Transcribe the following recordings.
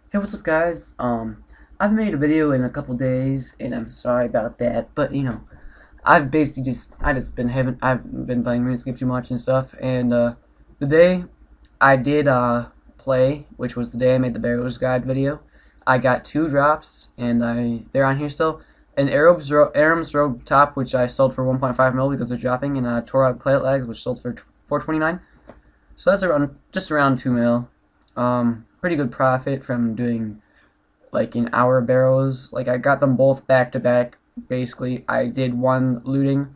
Hey, what's up, guys? I've made a video in a couple days, and I'm sorry about that. But I've basically I've been playing RuneScape too much and stuff. And the day I did play, which was the day I made the Barrows Guide video, I got two drops, and they're on here still. An Aram's Robe top, which I sold for 1.5 mil because they're dropping, and Torag Plate Legs, which sold for 429. So that's around 2 mil. Pretty good profit from doing like in hour barrows. Like I got them both back to back. Basically, I did one looting,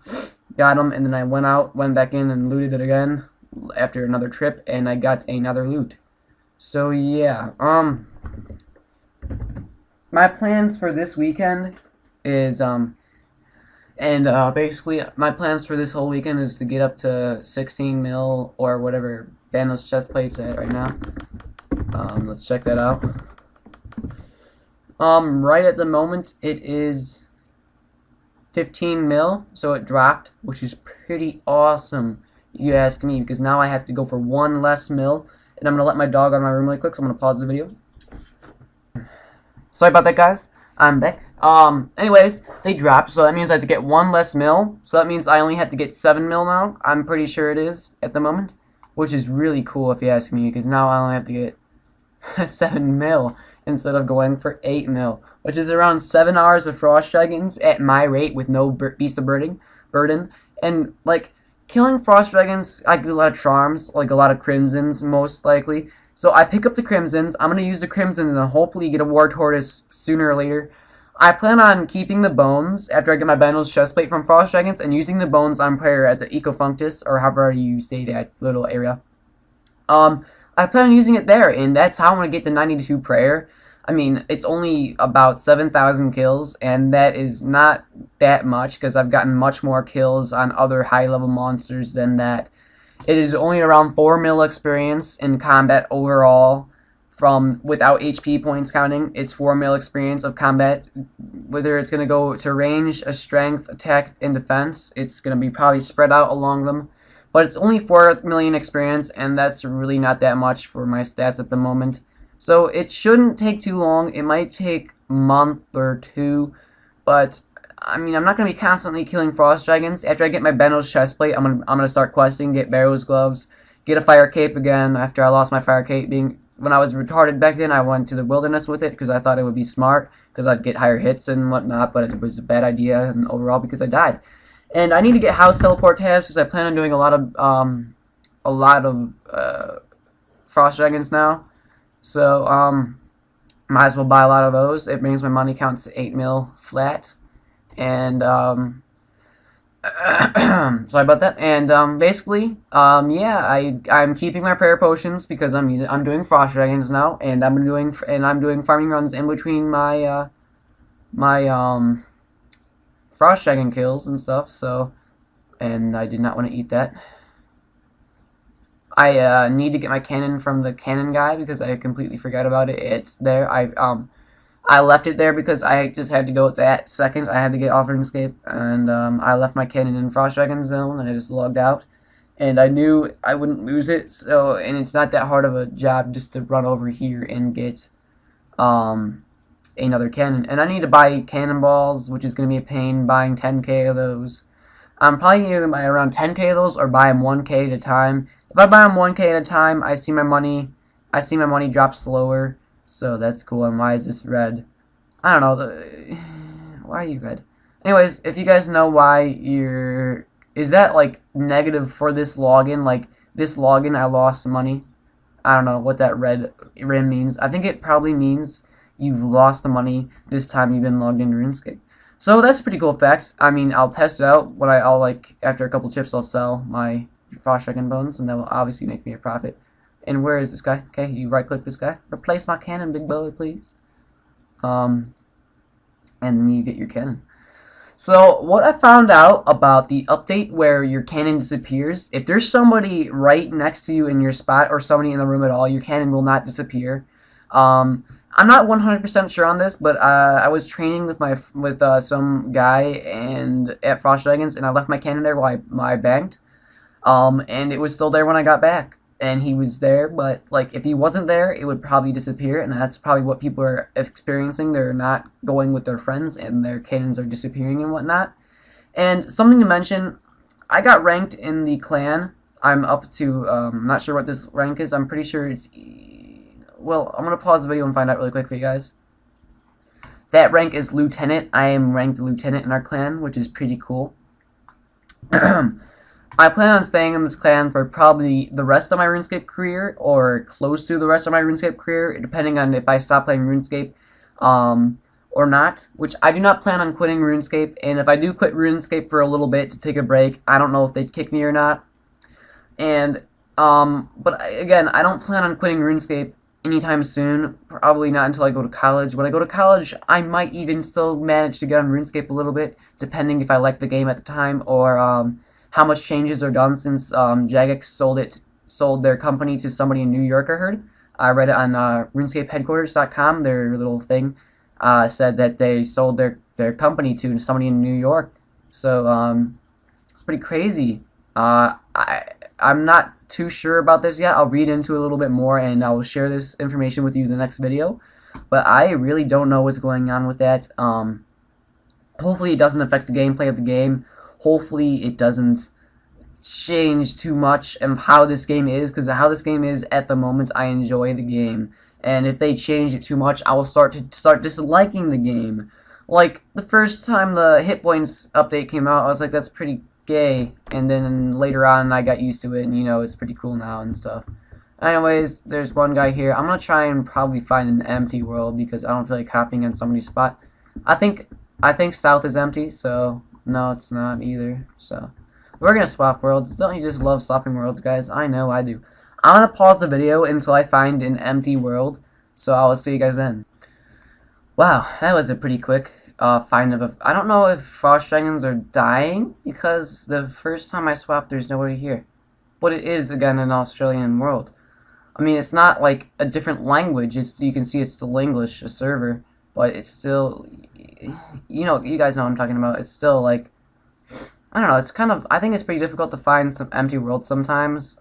got them, and then I went back in and looted it again after another trip, and I got another loot. So yeah, my plans for this weekend is basically my plans for this whole weekend is to get up to 16 mil or whatever Thanos chest plate's at right now. Let's check that out. Right at the moment, it is 15 mil, so it dropped, which is pretty awesome, if you ask me, because now I have to go for one less mil, and I'm going to let my dog out of my room really quick, so I'm going to pause the video. Sorry about that, guys. I'm back. Anyways, they dropped, so that means I have to get one less mil, so that means I only have to get 7 mil now. I'm pretty sure it is at the moment, which is really cool if you ask me, because now I only have to get 7 mil instead of going for 8 mil, which is around 7 hours of Frost Dragons at my rate with no Beast of Burden. And, like, killing Frost Dragons, I get a lot of charms, like a lot of Crimsons, most likely. So I pick up the Crimsons, I'm going to use the Crimsons and hopefully get a War Tortoise sooner or later. I plan on keeping the bones after I get my Bendel's chestplate from Frost Dragons and using the bones on prayer at the Ecofunctus, or however you stay that little area. I plan on using it there, and that's how I'm going to get to 92 prayer. I mean, it's only about 7,000 kills, and that is not that much, because I've gotten much more kills on other high-level monsters than that. It is only around 4 mil experience in combat overall, from without HP points counting. It's 4 mil experience of combat, whether it's going to go to range, a strength, attack, and defense. It's going to be probably spread out along them. But it's only 4 million experience, and that's really not that much for my stats at the moment. So it shouldn't take too long. It might take a month or two, but I mean, I'm not going to be constantly killing Frost Dragons. After I get my Bendel's chestplate, I'm gonna start questing, get Barrows Gloves, get a Fire Cape again after I lost my Fire Cape. When I was retarded back then, I went to the wilderness with it because I thought it would be smart because I'd get higher hits and whatnot, but it was a bad idea overall because I died. And I need to get house teleport tabs because I plan on doing a lot of Frost Dragons now. So might as well buy a lot of those. It brings my money count to 8 mil flat. And sorry about that. And basically, yeah, I'm keeping my prayer potions because I'm doing Frost Dragons now, and I'm doing farming runs in between my Frost Dragon kills and stuff, so, and I did not want to eat that. I need to get my cannon from the cannon guy because I completely forgot about it. It's there. I left it there because I just had to go at that second. I had to get off RuneScape, and I left my cannon in Frost Dragon Zone, and I just logged out. And I knew I wouldn't lose it, so, and it's not that hard of a job just to run over here and get another cannon. And I need to buy cannonballs, which is going to be a pain buying 10k of those. I'm probably going to buy around 10k of those or buy them 1k at a time. If I buy them 1k at a time, I see my money drop slower. So that's cool. And why is this red? I don't know. Why are you red? Anyways, if you guys know why is that like negative for this login? Like this login, I lost money. I don't know what that red rim means. I think it probably means you've lost the money this time you've been logged into RuneScape. So that's a pretty cool fact. I mean, I'll test it out. I'll like after a couple chips, I'll sell my Frost Dragon bones, and that will obviously make me a profit. And where is this guy? Okay, you right-click this guy. Replace my cannon, big boy, please. And then you get your cannon. So what I found out about the update where your cannon disappears, if there's somebody right next to you in your spot or somebody in the room at all, your cannon will not disappear. I'm not 100% sure on this, but I was training with some guy and at Frost Dragons, and I left my cannon there while I banked, and it was still there when I got back. and he was there, but like if he wasn't there, it would probably disappear, and that's probably what people are experiencing. They're not going with their friends, and their cannons are disappearing and whatnot. And something to mention, I got ranked in the clan. I'm up to, I'm not sure what this rank is. I'm pretty sure it's, well, I'm going to pause the video and find out really quick for you guys. That rank is Lieutenant. I am ranked Lieutenant in our clan, which is pretty cool. I plan on staying in this clan for probably the rest of my RuneScape career, or close to the rest of my RuneScape career, depending on if I stop playing RuneScape or not, which I do not plan on quitting RuneScape, and if I do quit RuneScape for a little bit to take a break, I don't know if they'd kick me or not. And, but again, I don't plan on quitting RuneScape anytime soon, probably not until I go to college. When I go to college, I might even still manage to get on RuneScape a little bit, depending if I like the game at the time, or how much changes are done since Jagex sold their company to somebody in New York, I heard. I read it on RuneScapeHeadquarters.com, their little thing said that they sold their company to somebody in New York. So it's pretty crazy. I'm not too sure about this yet. I'll read into it a little bit more, and I will share this information with you in the next video. But I really don't know what's going on with that. Hopefully it doesn't affect the gameplay of the game. Hopefully it doesn't change too much of how this game is, because how this game is at the moment, I enjoy the game. And if they change it too much, I will start disliking the game. Like, the first time the Hit Points update came out, I was like, that's pretty gay. And then later on, I got used to it, and, you know, it's pretty cool now and stuff. Anyways, there's one guy here. I'm going to try and probably find an empty world, because I don't feel like hopping on somebody's spot. I think south is empty, so no, it's not either. So we're going to swap worlds. Don't you just love swapping worlds, guys? I know I do. I'm going to pause the video until I find an empty world, so I'll see you guys then. Wow, that was a pretty quick find of a... I don't know if Frost Dragons are dying, because the first time I swapped, there's nobody here. But it is, again, an Australian world. I mean, it's not like a different language. You can see it's still English, a server, but it's still... You know, you guys know what I'm talking about. It's still, like... I don't know, it's kind of... I think it's pretty difficult to find some empty worlds sometimes.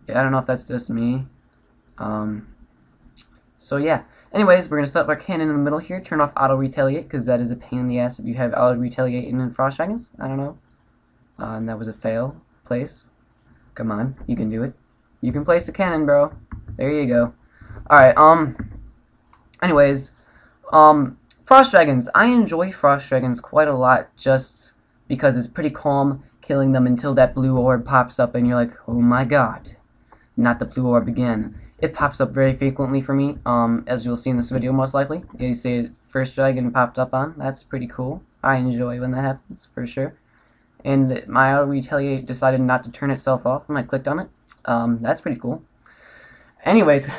Yeah, I don't know if that's just me. So yeah. Anyways, we're going to set up our cannon in the middle here. Turn off auto-retaliate, because that is a pain in the ass if you have auto-retaliate in Frost Dragons. I don't know. And that was a fail. Place. Come on. You can do it. You can place the cannon, bro. There you go. Alright, anyways. Frost Dragons. I enjoy Frost Dragons quite a lot, just because it's pretty calm killing them until that blue orb pops up and you're like, oh my god. Not the blue orb again. It pops up very frequently for me, as you'll see in this video most likely. You see first dragon popped up on. That's pretty cool. I enjoy when that happens, for sure. And my auto-retaliate decided not to turn itself off when I clicked on it. That's pretty cool. Anyways,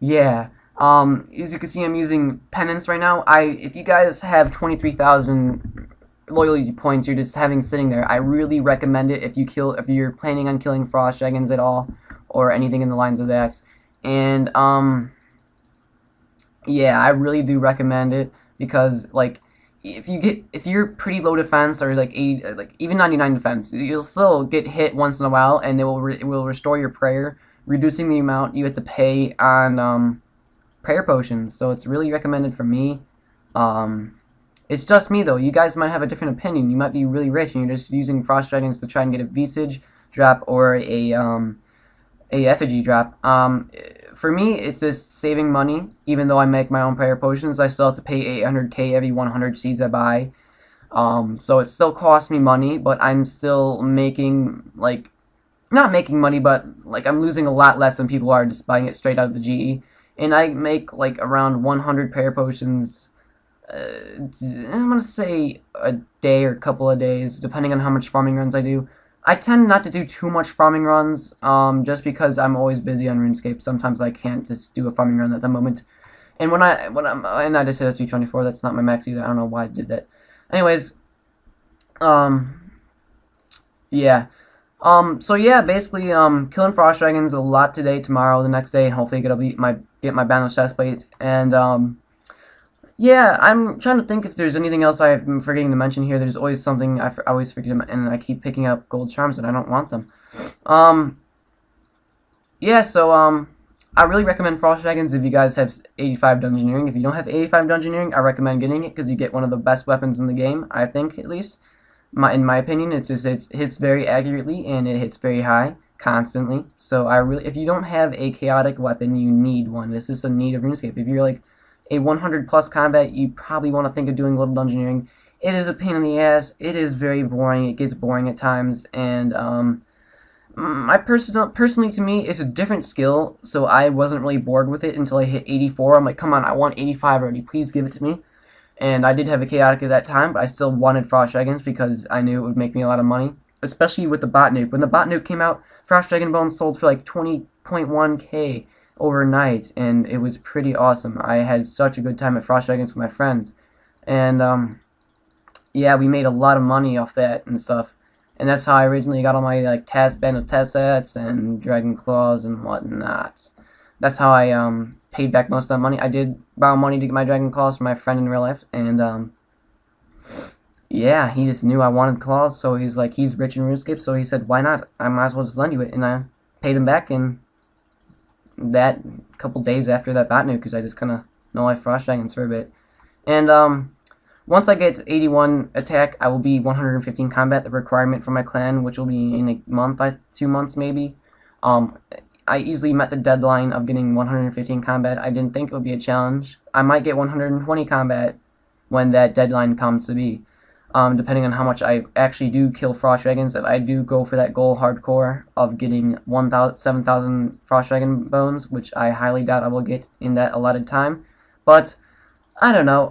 yeah. As you can see, I'm using penance right now. If you guys have 23,000 loyalty points you're just having sitting there, I really recommend it if you're planning on killing Frost Dragons at all, or anything in the lines of that. And yeah, I really do recommend it, because like if you're pretty low defense, or like even 99 defense, you'll still get hit once in a while, and it will restore your prayer, reducing the amount you have to pay on prayer potions. So it's really recommended for me. It's just me though. You guys might have a different opinion. You might be really rich and you're just using Frost Dragons to try and get a Visage drop or a effigy drop. For me, it's just saving money. Even though I make my own prayer potions, I still have to pay 800k every 100 seeds I buy. So it still costs me money, but I'm still making, like, not making money, but like I'm losing a lot less than people are just buying it straight out of the GE. And I make like around 100 prayer potions, I'm gonna say a day or a couple of days, depending on how much farming runs I do. I tend not to do too much farming runs, just because I'm always busy on RuneScape. Sometimes I can't just do a farming run at the moment. And and I just hit a 324. That's not my max either. I don't know why I did that. Anyways, yeah. So yeah, basically, killing Frost Dragons a lot today, tomorrow, the next day, and hopefully get my Boundless Chestplate. And yeah, I'm trying to think if there's anything else I'm forgetting to mention here. There's always something I always forget, and I keep picking up gold charms and I don't want them. yeah, so I really recommend Frost Dragons if you guys have 85 Dungeoneering. If you don't have 85 Dungeoneering, I recommend getting it because you get one of the best weapons in the game, I think, at least. In my opinion, it hits very accurately and it hits very high constantly. So if you don't have a chaotic weapon, you need one. This is a need of RuneScape. If you're like a 100 plus combat, you probably want to think of doing a little Dungeoneering. It is a pain in the ass. It is very boring. It gets boring at times, and personally to me, it's a different skill, so I wasn't really bored with it until I hit 84. I'm like, come on, I want 85 already. Please give it to me. And I did have a chaotic at that time, but I still wanted Frost Dragons because I knew it would make me a lot of money, especially with the bot nuke. When the bot nuke came out, Frost Dragon Bones sold for like 20.1k overnight, and it was pretty awesome. I had such a good time at Frost Dragons with my friends, and yeah, we made a lot of money off that and stuff. And that's how I originally got all my like band of Tessets and Dragon Claws and whatnot. That's how I paid back most of that money. I did borrow money to get my Dragon Claws from my friend in real life, and yeah, he just knew I wanted claws, so he's like, he's rich in RuneScape, so he said, why not? I might as well just lend you it, and I paid him back in that couple days after that bot nuke, because I just kind of know I Frost Dragons for a bit. And once I get to 81 attack, I will be 115 combat, the requirement for my clan, which will be in a month, 2 months maybe. I easily met the deadline of getting 115 combat. I didn't think it would be a challenge. I might get 120 combat when that deadline comes to be, depending on how much I actually do kill Frost Dragons. If I do go for that goal hardcore of getting 7,000 Frost Dragon bones, which I highly doubt I will get in that allotted time. But, I don't know,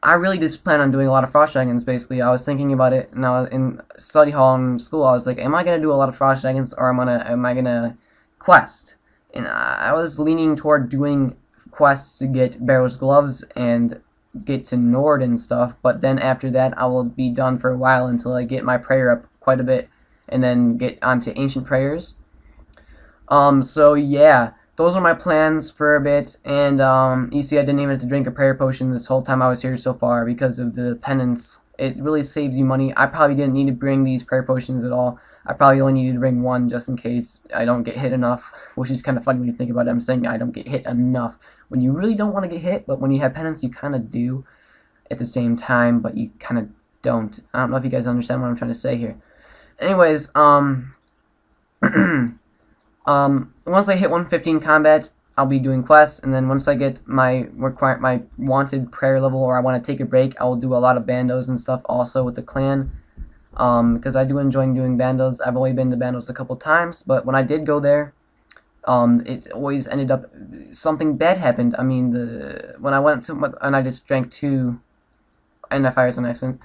I really just plan on doing a lot of Frost Dragons, basically. I was thinking about it, and I was in study hall in school. I was like, am I going to do a lot of Frost Dragons, or am I going to quest? And I was leaning toward doing quests to get Barrow's Gloves and get to Nord and stuff, but then after that, I will be done for a while until I get my prayer up quite a bit, and then get onto Ancient Prayers. So yeah. Those are my plans for a bit, and you see I didn't even have to drink a prayer potion this whole time I was here so far because of the penance. It really saves you money. I probably didn't need to bring these prayer potions at all. I probably only needed to bring one just in case I don't get hit enough, which is kind of funny when you think about it. I'm saying I don't get hit enough when you really don't want to get hit, but when you have penance, you kind of do at the same time, but you kind of don't. I don't know if you guys understand what I'm trying to say here. Anyways, once I hit 115 combat, I'll be doing quests, and then once I get my wanted prayer level, or I want to take a break, I will do a lot of bandos and stuff also with the clan, because I do enjoy doing bandos. I've only been to bandos a couple times, but when I did go there, it always ended up, something bad happened. I mean, when I went to, and I just drank 2 NFIs on accident,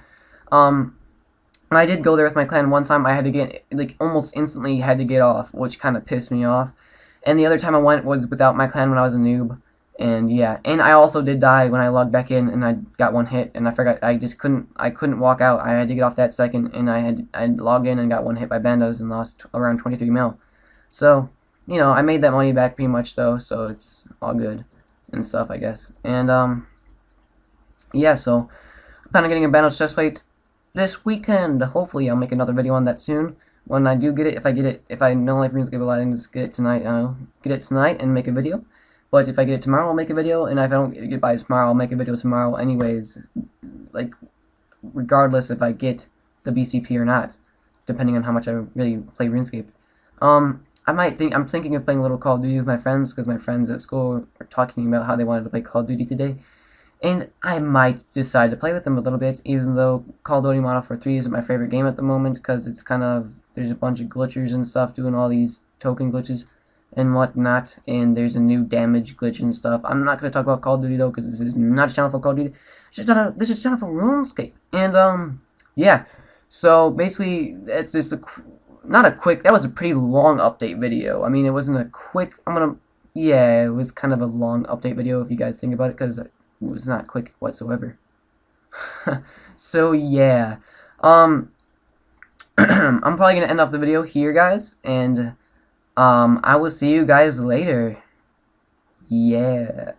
when I did go there with my clan one time, I had to get, like, almost instantly had to get off, which kind of pissed me off. And the other time I went was without my clan when I was a noob. And yeah, and I also did die when I logged back in and I got 1 hit, and I forgot, I couldn't walk out. I had to get off that second, and I logged in and got 1 hit by bandos and lost around 23 mil. So, you know, I made that money back pretty much though, so it's all good and stuff, I guess. And yeah, so I plan on getting a bandos chestplate this weekend. Hopefully I'll make another video on that soon. When I do get it, if I know my friends give a lot, I can just get it tonight. I'll get it tonight and make a video. But if I get it tomorrow, I'll make a video, and if I don't get it by tomorrow, I'll make a video tomorrow anyways. Like, regardless if I get the BCP or not, depending on how much I really play RuneScape. I'm thinking of playing a little Call of Duty with my friends, because my friends at school are talking about how they wanted to play Call of Duty today. And I might decide to play with them a little bit, even though Call of Duty Modern Warfare 3 isn't my favorite game at the moment, because it's kind of, there's a bunch of glitchers and stuff doing all these token glitches and whatnot, and there's a new damage glitch and stuff. I'm not going to talk about Call of Duty though, because this is not a channel for Call of Duty. This is a channel for RuneScape. And yeah, so basically it's just that was a pretty long update video. I mean, it wasn't a quick, yeah, it was kind of a long update video if you guys think about it, because it was not quick whatsoever. So yeah, I'm probably gonna end off the video here, guys, and I will see you guys later. Yeah.